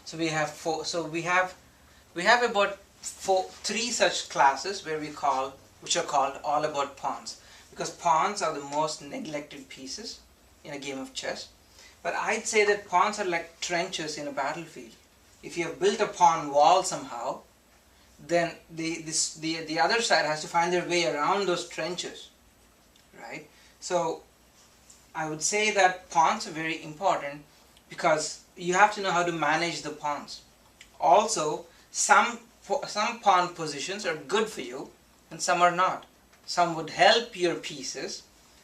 So we have four. So we have about three such classes which are called all about pawns, because pawns are the most neglected pieces in a game of chess. But I'd say that pawns are like trenches in a battlefield. If you have built a pawn wall somehow, then the other side has to find their way around those trenches, right? So I would say that pawns are very important because you have to know how to manage the pawns. Also, some pawn positions are good for you and some are not. Some would help your pieces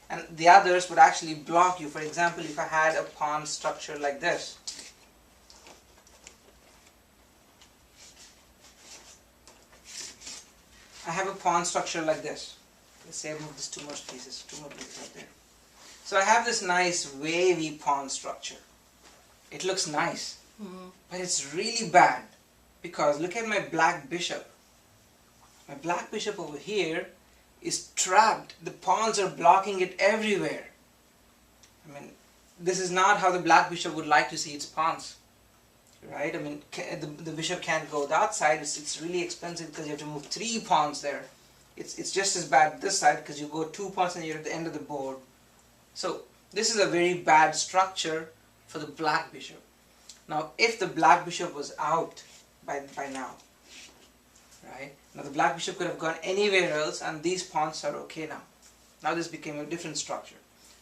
and the others would actually block you. For example, if I had a pawn structure like this, I have a pawn structure like this. Let's say I move this two more pieces right there. So I have this nice wavy pawn structure. It looks nice, but it's really bad because look at my black bishop. My black bishop over here is trapped. The pawns are blocking it everywhere. I mean, this is not how the black bishop would like to see its pawns, right? I mean, the bishop can't go that side. It's really expensive because you have to move 3 pawns there. It's just as bad this side because you go 2 pawns and you're at the end of the board. So this is a very bad structure for the black bishop. Now, if the black bishop was out by now, right? Now the black bishop could have gone anywhere else and these pawns are okay now. Now this became a different structure.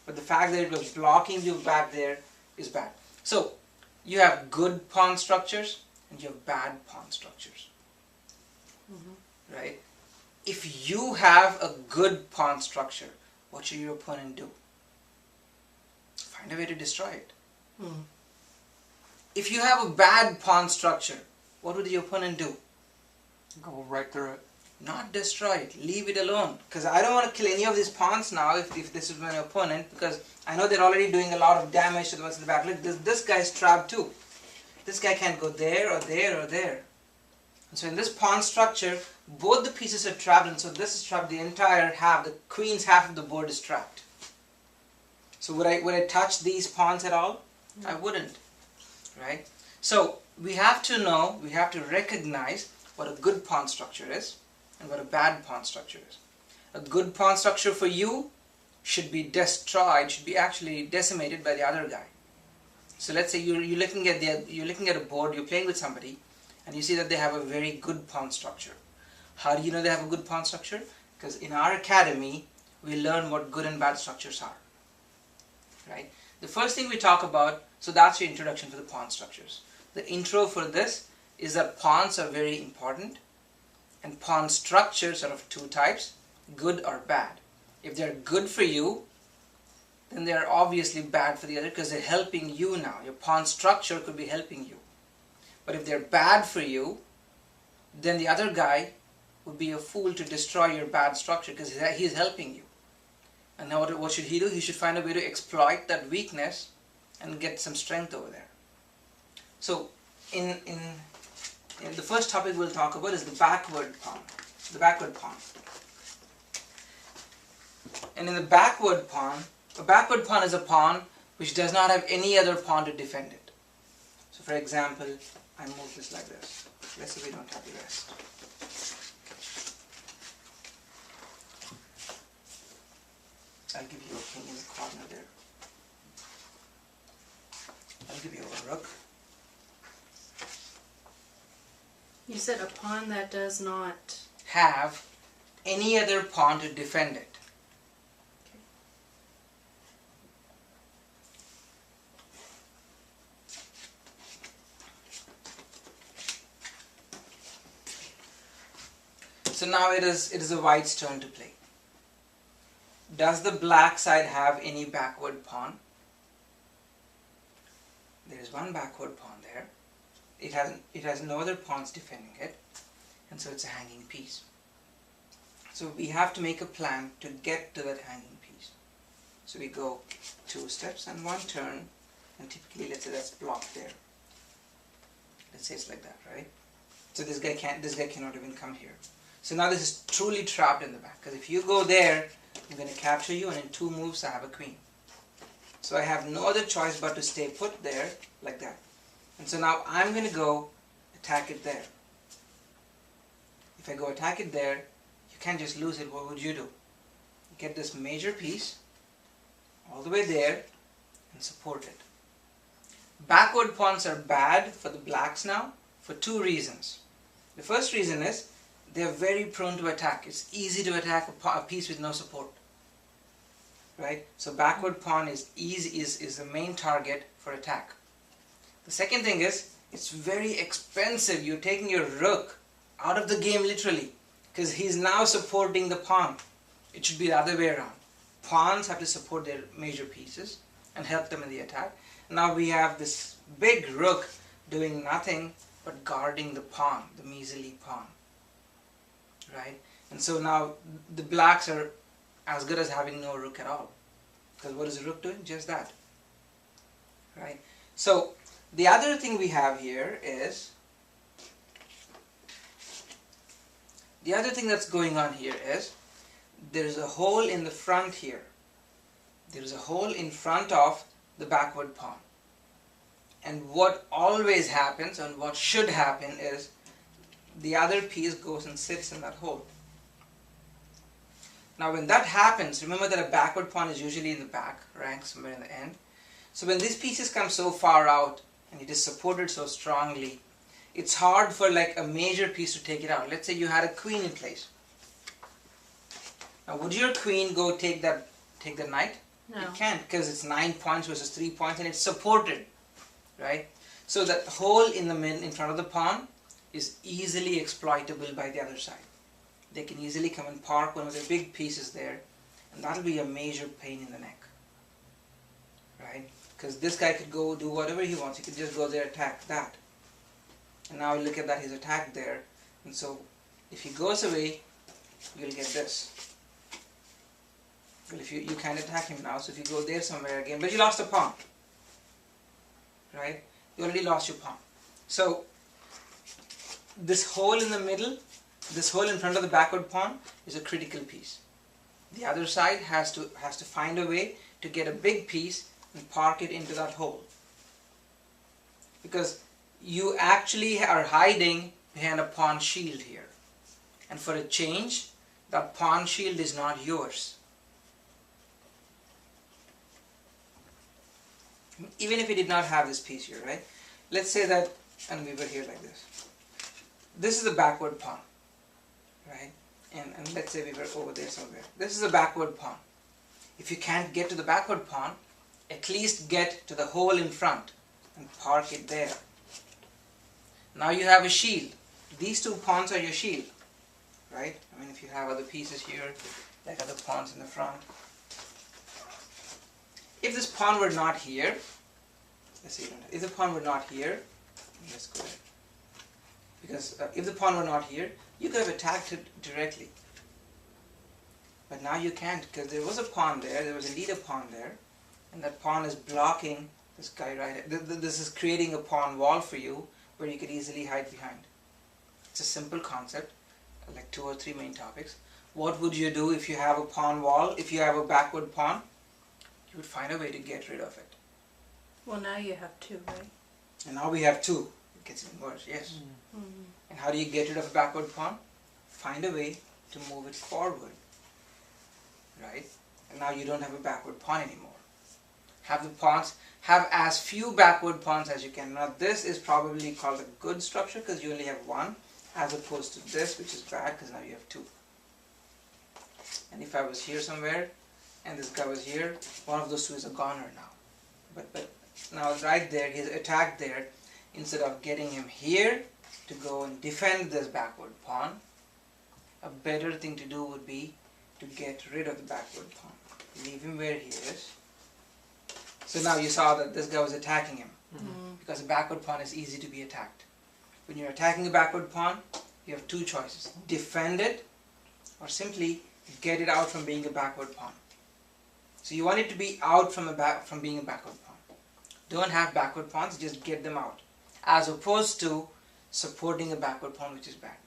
But the fact that it was blocking you back there is bad. So you have good pawn structures and you have bad pawn structures. Right? If you have a good pawn structure, what should your opponent do? Find a way to destroy it. If you have a bad pawn structure, what would the opponent do? Go right through it. Not destroy it. Leave it alone. Because I don't want to kill any of these pawns now if this is my opponent, because I know they're already doing a lot of damage to the ones in the back. Look, this guy's trapped too. This guy can't go there or there or there. And so in this pawn structure, both the pieces are trapped, and so this is trapped, the entire half, the queen's half of the board is trapped. So would I touch these pawns at all? I wouldn't. Right? So we have to know, we have to recognize what a good pawn structure is and what a bad pawn structure is. A good pawn structure for you should be destroyed, should be actually decimated by the other guy. So let's say you're looking at a board, you're playing with somebody, and you see that they have a very good pawn structure. How do you know they have a good pawn structure? Because in our academy, we learn what good and bad structures are. Right? The first thing we talk about, so that's your introduction to the pawn structures. The intro for this is that pawns are very important, and pawn structures are of 2 types, good or bad. If they're good for you, then they're obviously bad for the other because they're helping you now. Your pawn structure could be helping you. But if they're bad for you, then the other guy would be a fool to destroy your bad structure because he's helping you. And now what should he do? He should find a way to exploit that weakness and get some strength over there. So in the first topic we'll talk about is the backward pawn. The backward pawn. And in the backward pawn, a backward pawn is a pawn which does not have any other pawn to defend it. So for example, I move this like this. Let's say we don't have the rest. I'll give you a king in the corner there. I'll give you a rook. You said a pawn that does not have any other pawn to defend it. So now it is the white's turn to play. Does the black side have any backward pawn? There is one backward pawn there. It has no other pawns defending it, and so it's a hanging piece. So we have to make a plan to get to that hanging piece. So we go 2 steps and 1 turn, and typically let's say that's blocked there. Let's say it's like that, right? So this guy cannot even come here. So now this is truly trapped in the back, because if you go there, I'm going to capture you, and in 2 moves I have a queen. So I have no other choice but to stay put there like that. And so now I'm going to go attack it there. If I go attack it there, you can't just lose it. What would you do? Get this major piece all the way there and support it. Backward pawns are bad for the blacks now for two reasons. The first reason is they're very prone to attack. It's easy to attack a piece with no support. Right? So backward pawn is the main target for attack. The second thing is it's very expensive. You're taking your rook out of the game literally because he's now supporting the pawn. It should be the other way around. Pawns have to support their major pieces and help them in the attack. Now we have this big rook doing nothing but guarding the pawn, the measly pawn. Right? And so now the blacks are as good as having no rook at all. Because what is the rook doing? Just that. Right? So the other thing we have here is, the other thing that's going on here is, there's a hole in the front here. There's a hole in front of the backward pawn. And what always happens and what should happen is the other piece goes and sits in that hole. Now when that happens, remember that a backward pawn is usually in the back rank, somewhere in the end. So when these pieces come so far out and it is supported so strongly, it's hard for like a major piece to take it out. Let's say you had a queen in place. Now would your queen go take the knight? No. You can't, because it's 9 points versus 3 points and it's supported. Right? So that hole in the middle in front of the pawn is easily exploitable by the other side. They can easily come and park one of their big pieces there, and that'll be a major pain in the neck. Right? Because this guy could go do whatever he wants. He could just go there, attack that. And now look at that, he's attacked there. And so if he goes away, you'll get this. Well, if you can't attack him now, so if you go there somewhere again, but you lost a pawn. Right? You already lost your pawn. So this hole in the middle, this hole in front of the backward pawn is a critical piece. The other side has to find a way to get a big piece and park it into that hole. Because you actually are hiding behind a pawn shield here. And for a change, that pawn shield is not yours. Even if we did not have this piece here, right? Let's say that, and we were here like this. This is the backward pawn, right? And let's say we were over there somewhere. This is the backward pawn. If you can't get to the backward pawn, at least get to the hole in front and park it there. Now you have a shield. These two pawns are your shield, right? I mean, if you have other pieces here, like other pawns in the front. If this pawn were not here, let's see, if the pawn were not here, let's go ahead. Because if the pawn were not here, you could have attacked it directly. But now you can't, because there was a pawn there was indeed a pawn there, and that pawn is blocking this guy right here. This is creating a pawn wall for you where you could easily hide behind. It's a simple concept, like 2 or 3 main topics. What would you do if you have a pawn wall, if you have a backward pawn? You would find a way to get rid of it. Well, now you have 2, right? And now we have 2. It gets even worse, yes. Mm-hmm. And how do you get rid of a backward pawn? Find a way to move it forward. Right? And now you don't have a backward pawn anymore. Have the pawns, have as few backward pawns as you can. Now this is probably called a good structure because you only have 1, as opposed to this, which is bad because now you have 2. And if I was here somewhere, and this guy was here, one of those 2 is a goner now. But now right there, he's attacked there. Instead of getting him here to go and defend this backward pawn, a better thing to do would be to get rid of the backward pawn. Leave him where he is. So now you saw that this guy was attacking him. Mm-hmm. Because a backward pawn is easy to be attacked. When you're attacking a backward pawn, you have 2 choices. Defend it, or simply get it out from being a backward pawn. So you want it to be out from being a backward pawn. Don't have backward pawns, just get them out. As opposed to supporting a backward pawn, which is bad.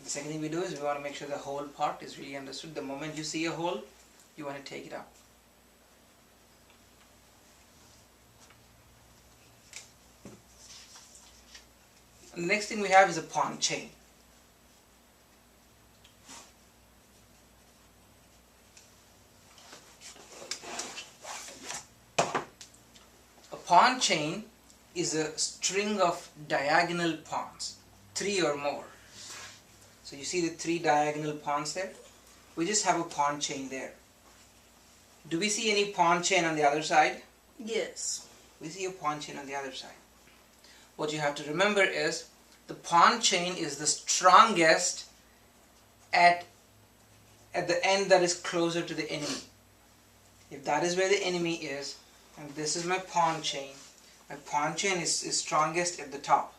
The second thing we do is we want to make sure the whole part is really understood. The moment you see a hole, you want to take it out. And the next thing we have is a pawn chain. A pawn chain is a string of diagonal pawns, 3 or more. So you see the 3 diagonal pawns there? We just have a pawn chain there. Do we see any pawn chain on the other side? Yes. We see a pawn chain on the other side. What you have to remember is the pawn chain is the strongest at the end that is closer to the enemy. If that is where the enemy is, and this is my pawn chain is strongest at the top.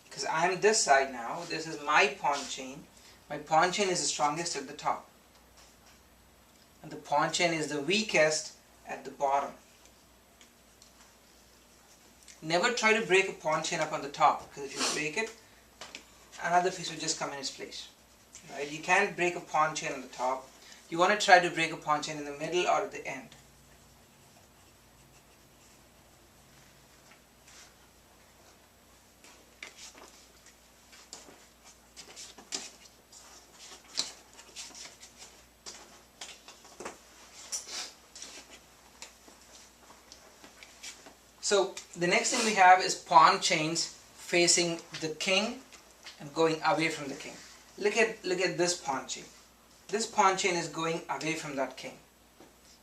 Because I am this side now, this is my pawn chain. My pawn chain is the strongest at the top. And the pawn chain is the weakest at the bottom. Never try to break a pawn chain up on the top, because if you break it, another piece will just come in its place. Right? You can't break a pawn chain on the top. You want to try to break a pawn chain in the middle or at the end. So the next thing we have is pawn chains facing the king and going away from the king. Look at this pawn chain. This pawn chain is going away from that king.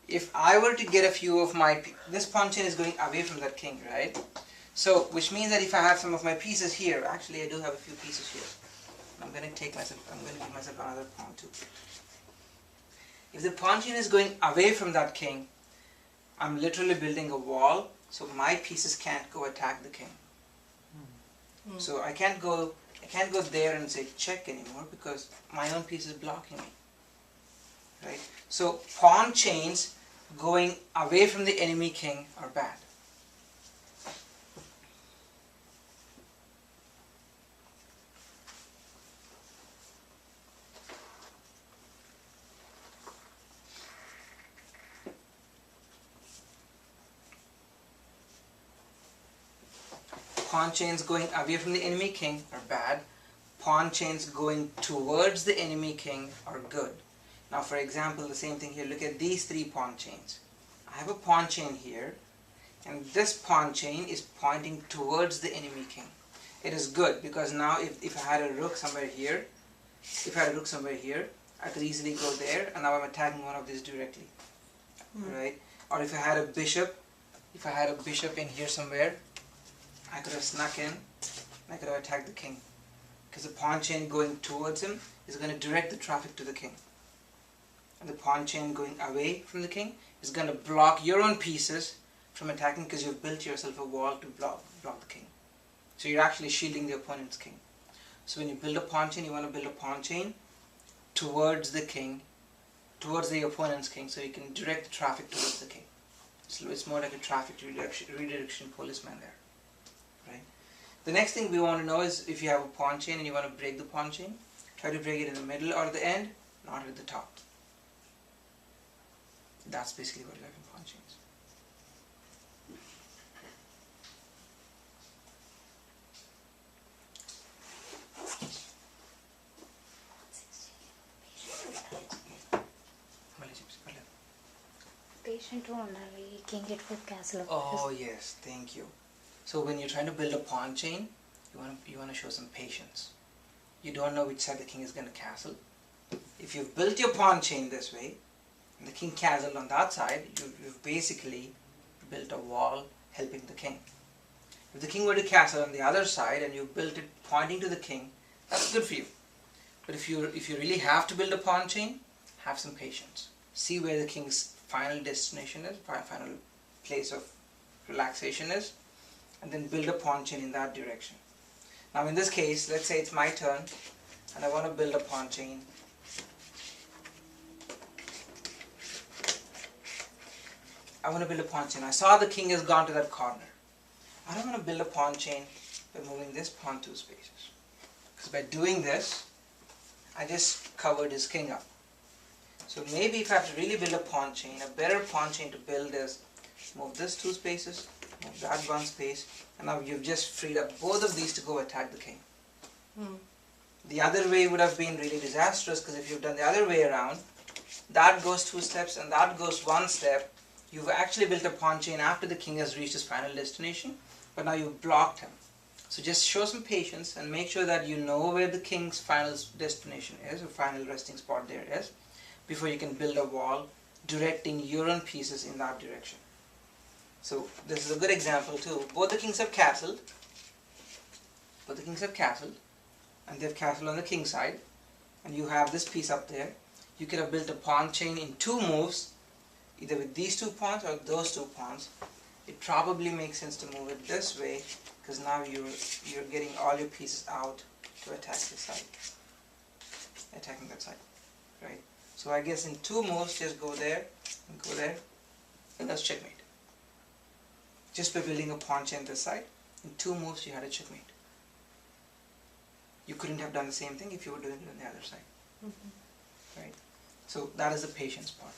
If I were to get a few of my, this pawn chain is going away from that king, right? So which means that if I have some of my pieces here, actually I do have a few pieces here. I'm going to give myself another pawn too. If the pawn chain is going away from that king, I'm literally building a wall. So my pieces can't go attack the king. So I can't go there and say check anymore because my own piece is blocking me. Right? So pawn chains going away from the enemy king are bad. Pawn chains going away from the enemy king are bad. Pawn chains going towards the enemy king are good. Now for example, the same thing here. Look at these 3 pawn chains. I have a pawn chain here, and this pawn chain is pointing towards the enemy king. It is good because now if I had a rook somewhere here, I could easily go there, and now I'm attacking one of these directly. Right? Or if I had a bishop in here somewhere, I could have snuck in and I could have attacked the king. Because the pawn chain going towards him is going to direct the traffic to the king. And the pawn chain going away from the king is going to block your own pieces from attacking because you've built yourself a wall to block the king. So you're actually shielding the opponent's king. So when you build a pawn chain, you want to build a pawn chain towards the king, towards the opponent's king, so you can direct the traffic towards the king. So it's more like a traffic redirection policeman there. Right? The next thing we want to know is if you have a pawn chain and you want to break the pawn chain, try to break it in the middle or the end, not at the top. That's basically what you have in pawn chains. Patient only king it with castle. Oh yes, thank you. So when you're trying to build a pawn chain, you want to show some patience. You don't know which side the king is going to castle. If you've built your pawn chain this way, and the king castled on that side, you've basically built a wall helping the king. If the king were to castle on the other side and you built it pointing to the king, that's good for you. But if you really have to build a pawn chain, have some patience. See where the king's final destination is, final place of relaxation is, and then build a pawn chain in that direction. Now in this case, let's say it's my turn and I want to build a pawn chain. I saw the king has gone to that corner. I don't want to build a pawn chain by moving this pawn 2 spaces. Because by doing this, I just covered his king up. So maybe if I have to really build a pawn chain, a better pawn chain to build is move this 2 spaces move that one space, and now you've just freed up both of these to go attack the king. Hmm. The other way would have been really disastrous, because if you've done the other way around, that goes 2 steps and that goes 1 step, you've actually built a pawn chain after the king has reached his final destination, but now you've blocked him. So just show some patience and make sure that you know where the king's final destination is, or final resting spot there is, before you can build a wall directing your own pieces in that direction. So this is a good example too. Both the kings have castled, and they've castled on the king side, and you have this piece up there. You could have built a pawn chain in 2 moves, either with these 2 pawns or those 2 pawns. It probably makes sense to move it this way, because now you're getting all your pieces out to attack this side, attacking that side, right? So I guess in 2 moves, just go there and go there, and that's checkmate. Just by building a pawn chain this side, in 2 moves you had a checkmate. You couldn't have done the same thing if you were doing it on the other side, right? So that is the patience part.